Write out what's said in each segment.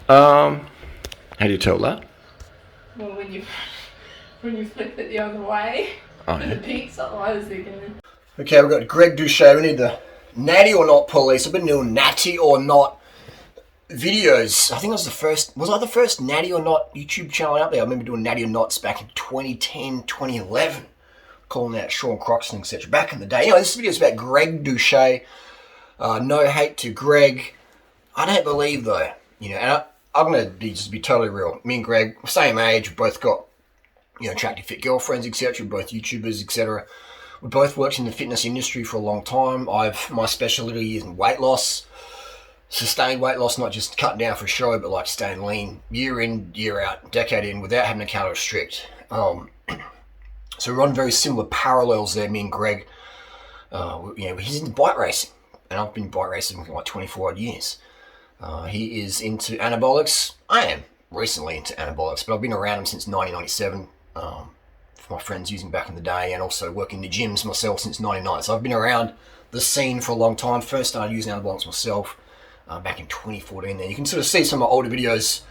How do you tell that? Well, when you flip it the other way, the peaks, otherwise they're going to... Okay, we've got Greg Doucette. We need the natty or not police. I've been doing natty or not videos. I think I was I the first natty or not YouTube channel out there? I remember doing natty or nots back in 2010, 2011. Calling out Sean Croxton, etc. Back in the day. Anyway, this video is about Greg Doucette. No hate to Greg. I don't believe though, and I'm going to be totally real. Me and Greg, same age, we both got, attractive fit girlfriends, etc. We're both YouTubers, etc. We both worked in the fitness industry for a long time. My specialty is in weight loss, sustained weight loss, not just cutting down for show, but like staying lean year in, year out, decade in, without having to calorie restrict. So we're on very similar parallels there, me and Greg. He's into bike racing, and I've been bike racing for like 24 odd years. He is into anabolics. I am recently into anabolics, but I've been around him since 1997. For my friends using back in the day, and also working in the gyms myself since 99. So I've been around the scene for a long time. First started using anabolics myself back in 2014. There, you can sort of see some of my older videos.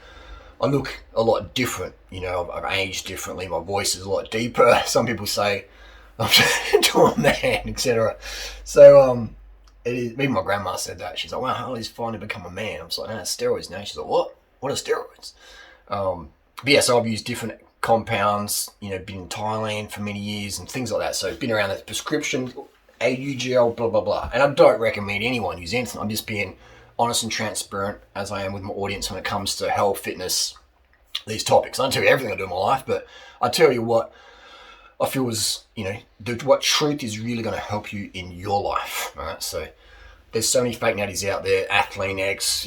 I look a lot different. I've aged differently. My voice is a lot deeper. Some people say I'm into a man, etc. So even my grandma said that. She's like, "Wow, Harley's finally become a man." I was like, "No, it's steroids now." She's like, "What? What are steroids?" But yeah, so I've used different compounds, been in Thailand for many years and things like that. So been around the prescription, AU gel, blah, blah, blah. And I don't recommend anyone use anything. I'm just being honest and transparent as I am with my audience when it comes to health, fitness, these topics. I don't tell you everything I do in my life, but I tell you what I feel is, what truth is really going to help you in your life. All right. So there's so many fake natties out there, Athlean X,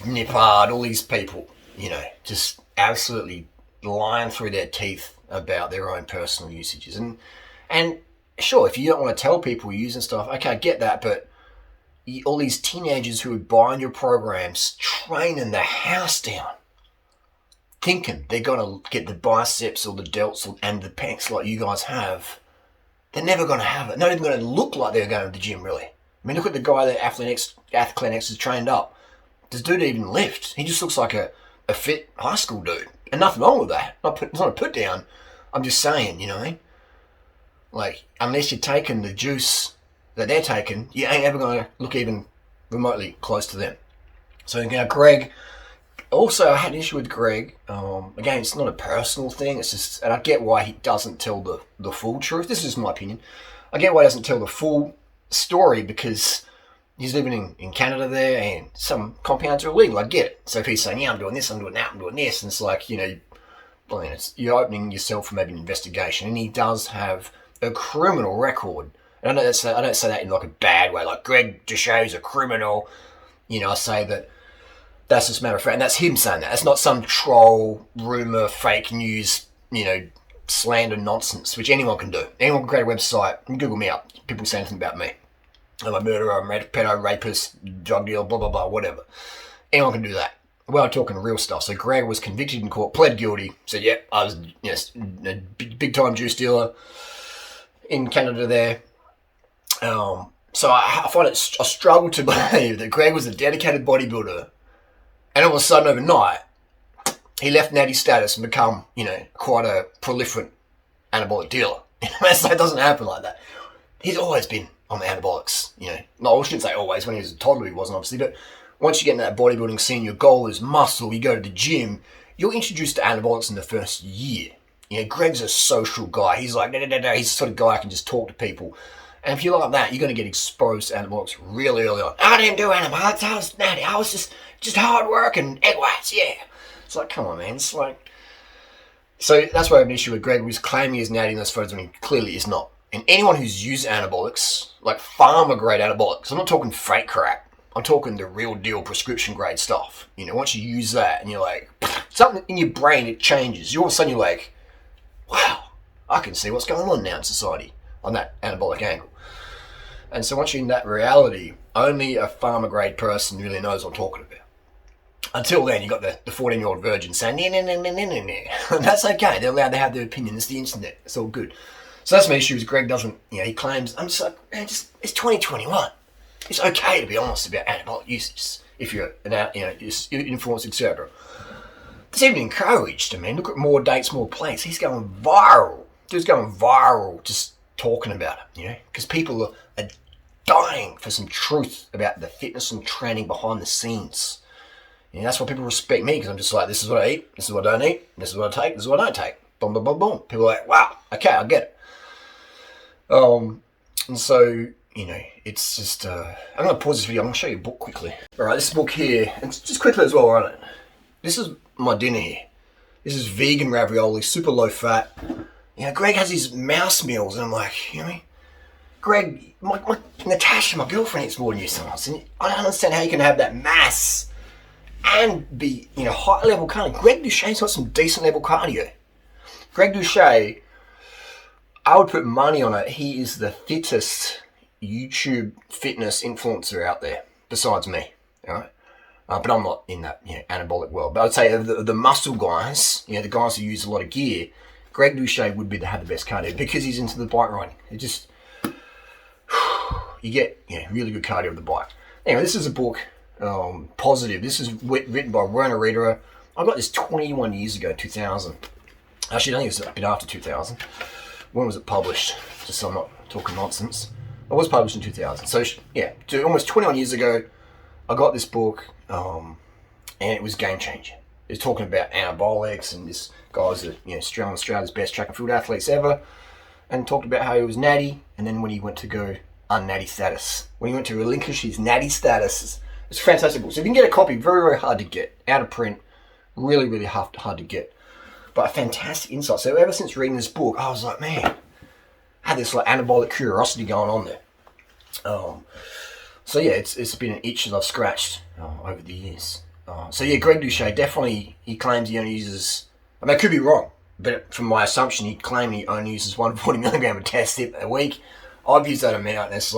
Nippard, all these people, just absolutely lying through their teeth about their own personal usages. And sure, if you don't want to tell people you're using stuff, okay, I get that, but all these teenagers who are buying your programs, training the house down, thinking they're going to get the biceps or the delts and the pecs like you guys have, they're never going to have it. Not even going to look like they're going to the gym, really. I mean, look at the guy that Athlean X has trained up. Does dude even lift? He just looks like a fit high school dude. And nothing wrong with that. It's not a put down. I'm just saying, like, unless you're taking the juice that they're taking, you ain't ever going to look even remotely close to them. So now Greg, also I had an issue with Greg. Again, it's not a personal thing. It's just, and I get why he doesn't tell the full truth. This is my opinion. I get why he doesn't tell the full story because he's living in Canada there, and some compounds are illegal. I get it. So if he's saying, yeah, I'm doing this, I'm doing that, I'm doing this, and it's like, you're opening yourself for maybe an investigation. And he does have a criminal record. And I don't say that in like a bad way, like Greg Doucette's a criminal. I say that's just a matter of fact. And that's him saying that. That's not some troll, rumor, fake news, slander nonsense, which anyone can do. Anyone can create a website and Google me up. People say anything about me. I'm a murderer, I'm a pedo, rapist, drug dealer, blah, blah, blah, whatever. Anyone can do that. Well, I'm talking real stuff. So Greg was convicted in court, pled guilty, said, yep, I was a big-time juice dealer in Canada there. So I find I struggle to believe that Greg was a dedicated bodybuilder, and all of a sudden overnight, he left natty status and become, quite a proliferate anabolic dealer. It doesn't happen like that. He's always been on the anabolics, No, I shouldn't say always. When he was a toddler, he wasn't, obviously. But once you get into that bodybuilding scene, your goal is muscle, you go to the gym, you're introduced to anabolics in the first year. Greg's a social guy. He's like, he's the sort of guy who can just talk to people. And if you're like that, you're going to get exposed to anabolics really early on. I didn't do anabolics, I was natty. I was just hard work and egg whites, yeah. It's like, come on, man. It's like... So that's why I have an issue with Greg, who's claiming he's natty in those photos when he clearly is not. And anyone who's used anabolics, like pharma-grade anabolics, I'm not talking fake crap. I'm talking the real deal prescription-grade stuff. Once you use that and you're like, something in your brain, it changes. All of a sudden you're like, wow, I can see what's going on now in society on that anabolic angle. And so once you're in that reality, only a pharma-grade person really knows what I'm talking about. Until then, you got the 14-year-old virgin saying, nah. And that's okay. They're allowed to have their opinion. It's the internet. It's all good. So that's my issue is Greg doesn't, he claims, I'm just like, man, it's 2021. It's okay to be honest about anabolic usage if you're an influencer, etc. It's even encouraged. I mean, look at More Dates, More Plates. He's going viral. Dude's going viral just talking about it, because people are dying for some truth about the fitness and training behind the scenes. That's why people respect me, because I'm just like, this is what I eat, this is what I don't eat, this is what I take, this is what I don't take. Boom, boom, boom, boom. People are like, wow, okay, I get it. And so, it's just, I'm going to pause this video. I'm going to show you a book quickly. All right, this book here, and just quickly as well, right? This is my dinner here. This is vegan ravioli, super low fat. Greg has his mouse meals, and I'm like, Greg, Natasha, my girlfriend, eats more than you sometimes, and I don't understand how you can have that mass and be, high level cardio. Greg Doucette's got some decent level cardio. Greg Doucette, I would put money on it. He is the fittest YouTube fitness influencer out there, besides me. All right, but I'm not in that anabolic world. But I'd say the muscle guys, the guys who use a lot of gear, Greg Doucette would have the best cardio because he's into the bike riding. It just you get really good cardio with the bike. Anyway, this is a book, Positive. This is written by Werner Riederer. I got this 21 years ago, 2000. Actually, I think it was a bit after 2000. When was it published? Just so I'm not talking nonsense. It was published in 2000. So almost 21 years ago, I got this book, and it was game changing. It was talking about anabolics, and this guy's Australia's best track and field athletes ever, and talked about how he was natty, and then when he went to go unnatty status, when he went to relinquish his natty status, it's a fantastic book. So if you can get a copy, very, very hard to get, out of print, really, really hard to get. But a fantastic insight. So ever since reading this book, I was like, man, I had this anabolic curiosity going on there. So it's been an itch that I've scratched over the years. Greg Doucette, definitely, he claims he only uses, I could be wrong, but from my assumption, he claimed he only uses 140 milligram of test tip a week. I've used that amount, and it's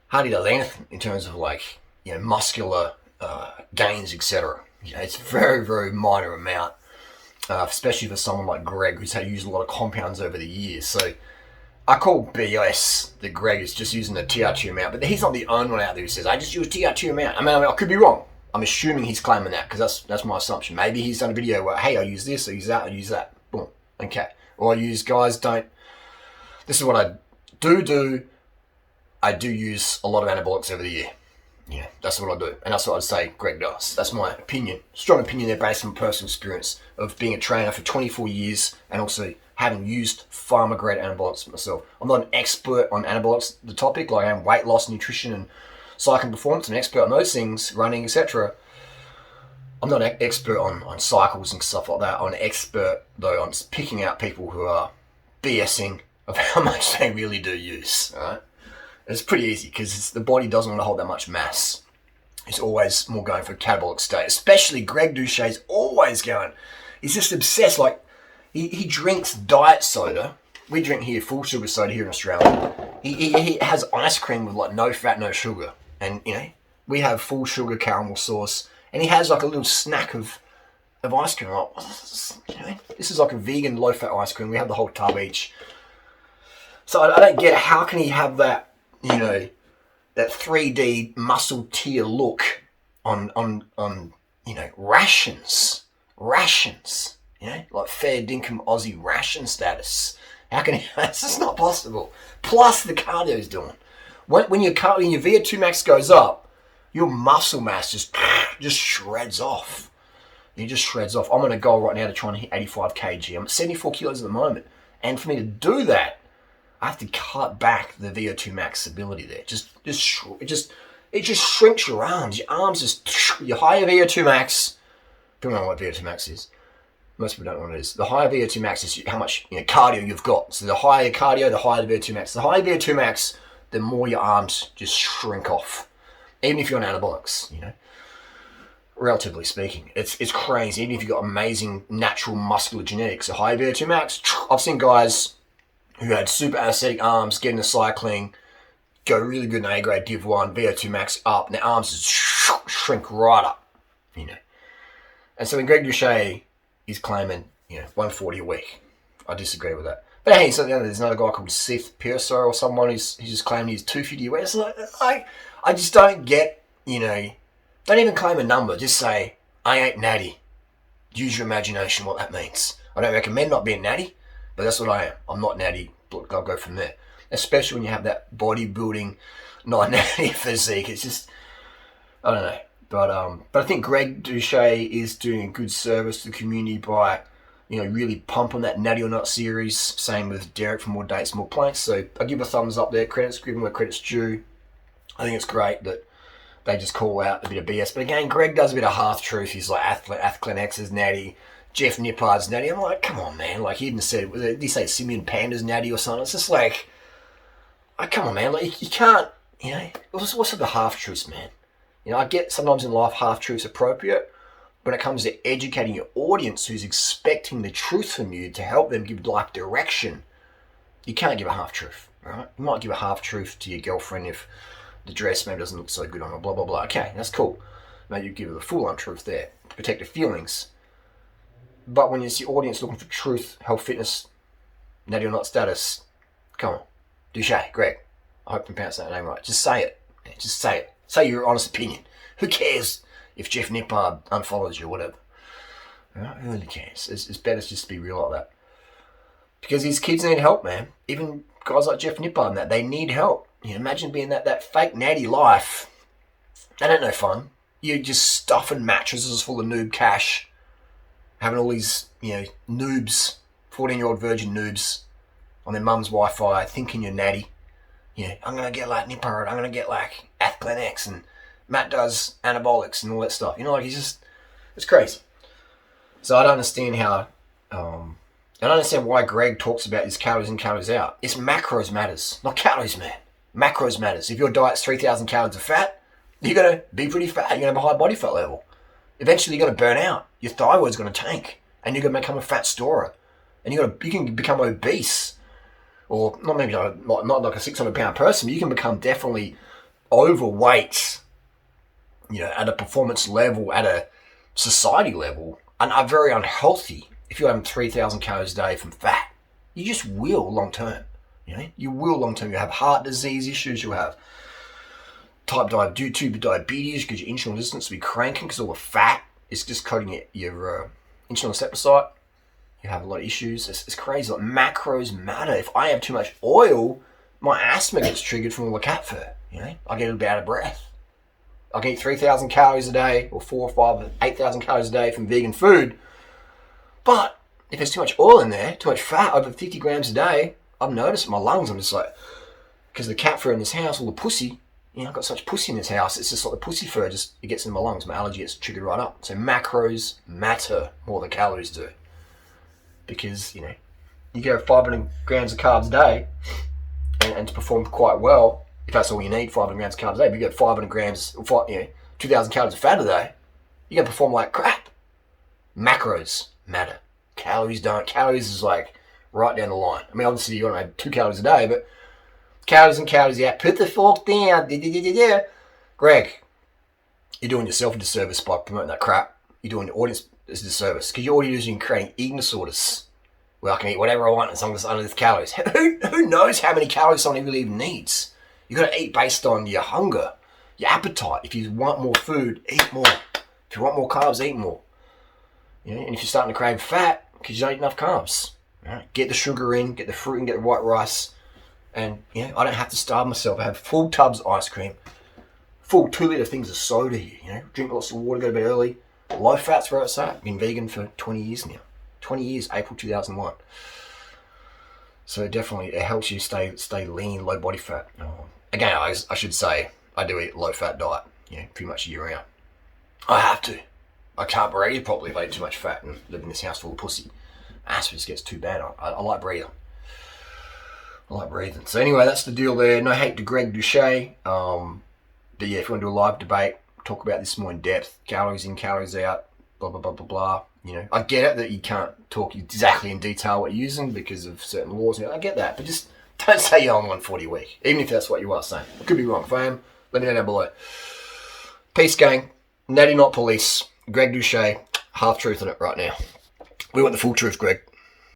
hardly does anything in terms of muscular gains, etc. It's very, very minor amount. Especially for someone like Greg, who's had used a lot of compounds over the years. So I call BS that Greg is just using the TR2 amount, but he's not the only one out there who says, I just use TR2 amount. I could be wrong. I'm assuming he's claiming that, because that's my assumption. Maybe he's done a video where, hey, I use this, I use that, I use that. Boom. Okay. Or this is what I do. I do use a lot of anabolics over the year. That's what I do. And that's what I'd say Greg does. That's my opinion. Strong opinion there based on personal experience of being a trainer for 24 years and also having used pharma-grade anabolics myself. I'm not an expert on anabolics, the topic, like I am weight loss, nutrition, and cycling performance. I'm an expert on those things, running, etc. I'm not an expert on cycles and stuff like that. I'm an expert, though, on picking out people who are BSing of how much they really do use, all right? It's pretty easy because the body doesn't want to hold that much mass. It's always more going for a catabolic state. Especially Greg Doucette's always going. He's just obsessed. He drinks diet soda. We drink here full sugar soda here in Australia. He has ice cream with no fat, no sugar. And we have full sugar caramel sauce. And he has a little snack of ice cream. This is a vegan low fat ice cream. We have the whole tub each. So I don't get it. How can he have that? That 3D muscle tier look on rations, like fair dinkum Aussie ration status. How can he? That's just not possible. Plus the cardio he's doing. When your VO2 max goes up, your muscle mass just shreds off. It just shreds off. I'm on a goal right now to try and hit 85 kg. I'm at 74 kilos at the moment, and for me to do that, I have to cut back the VO2 max ability there. It just shrinks your arms. Your arms your higher VO2 max. People don't know what VO2 max is. Most people don't know what it is. The higher VO2 max is how much cardio you've got. So the higher cardio, the higher the VO2 max. The higher VO2 max, the more your arms just shrink off. Even if you're on anabolics, relatively speaking, it's crazy. Even if you've got amazing natural muscular genetics, a higher VO2 max. I've seen guys who had super aesthetic arms, get into cycling, go really good in A-grade Div 1, VO2 max up, and their arms just shrink right up, And so when Greg Doucette is claiming, 140 a week, I disagree with that. But hey, so there's another guy called Seth Pearso or someone who's just claiming he's 250 away. It's like, I just don't get, don't even claim a number. Just say, I ain't natty. Use your imagination what that means. I don't recommend not being natty, but that's what I am. I'm not natty. I'll go from there. Especially when you have that bodybuilding, not natty physique. It's just, I don't know. But I think Greg Doucette is doing a good service to the community by, really pumping that Natty or Not series. Same with Derek from More Dates, More Planks. So I give a thumbs up there. Credit's given where credit's due. I think it's great that they just call out a bit of BS. But again, Greg does a bit of half-truth. He's like, Athletic X's natty, Jeff Nippard's natty. I'm like, come on, man. Like, he even said, did he say Simeon Panda's natty or something? It's just like, come on, man. Like, you can't, what's with the half-truths, man? I get sometimes in life half-truths appropriate. When it comes to educating your audience who's expecting the truth from you to help them give life direction, you can't give a half-truth, right? You might give a half-truth to your girlfriend if the dress maybe doesn't look so good on her, blah, blah, blah. Okay, that's cool. Maybe you give her the full untruth there to protect her feelings. But when it's your audience looking for truth, health, fitness, natty or not status, come on. Doucette, Greg, I hope I'm pronouncing that name right. Just say it. Just say it. Say your honest opinion. Who cares if Jeff Nippard unfollows you or whatever? Who really cares? It's better just to be real like that. Because these kids need help, man. Even guys like Jeff Nippard and that, they need help. Imagine being that fake natty life. That ain't no fun. You're just stuffing mattresses full of noob cash. Having all these, noobs, 14-year-old virgin noobs on their mum's Wi-Fi thinking you're natty. I'm going to get like Nippard, I'm going to get like Athletic X, and Matt does anabolics and all that stuff. It's crazy. So I don't understand I don't understand why Greg talks about his calories in, calories out. It's macros matters, not calories, man. Macros matters. If your diet's 3,000 calories of fat, you're going to be pretty fat. You're going to have a high body fat level. Eventually you're going to burn out. Your thyroid's going to tank, and you're going to become a fat storer. And you can become obese. Or not maybe not like a 600-pound person, but you can become definitely overweight, at a performance level, at a society level, and are very unhealthy if you're having 3,000 calories a day from fat. You just will long term. You will long term. You have heart disease issues. You'll have type 2 diabetes because your insulin resistance will be cranking because all the fat is just coating your insulin receptor site. You have a lot of issues. It's crazy. Like, macros matter. If I have too much oil, my asthma gets triggered from all the cat fur. I get a little bit out of breath. I can eat 3,000 calories a day, or 4 or 5, 8,000 calories a day from vegan food. But if there's too much oil in there, too much fat, over 50 grams a day, I've noticed in my lungs, I'm just like, because the cat fur in this house, all the pussy, I've got such pussy in this house, it's just like the pussy fur, it gets in my lungs. My allergy gets triggered right up. So macros matter more than calories do. Because, you go 500 grams of carbs a day and to perform quite well, if that's all you need, 500 grams of carbs a day, but you get 500 grams, 2,000 calories of fat a day, you're going to perform like crap. Macros matter. Calories don't. Calories is like right down the line. I mean, obviously you want to have 2 calories a day, but calories in, calories out. Put the fork down. Greg, you're doing yourself a disservice by promoting that crap. You're doing your audience a disservice because all you're doing is creating eating disorders. Well, I can eat whatever I want as long as it's under the calories. Who knows how many calories someone really even needs? You've got to eat based on your hunger, your appetite. If you want more food, eat more. If you want more carbs, eat more. And if you're starting to crave fat because you don't eat enough carbs, get the sugar in, get the fruit in, get the white rice. And I don't have to starve myself. I have full tubs of ice cream, full 2-litre things of soda here. Drink lots of water, go to bed early. Low fat's where it's at. Been vegan for 20 years now. 20 years, April 2001. So definitely it helps you stay lean, low body fat. Again, I should say I do eat a low fat diet, pretty much year round. I have to. I can't breathe properly if I eat too much fat and live in this house full of pussy. Asthma just gets too bad. I like breathing. So anyway, that's the deal there. No hate to Greg Doucette. But yeah, if you want to do a live debate, talk about this more in depth. Calories in, calories out, blah, blah, blah, blah, blah. I get it that you can't talk exactly in detail what you're using because of certain laws. I get that. But just don't say you're on 140 a week, even if that's what you are saying. I could be wrong. If I am, let me know down below. Peace, gang. Natty not police. Greg Doucette, half truth on it right now. We want the full truth, Greg.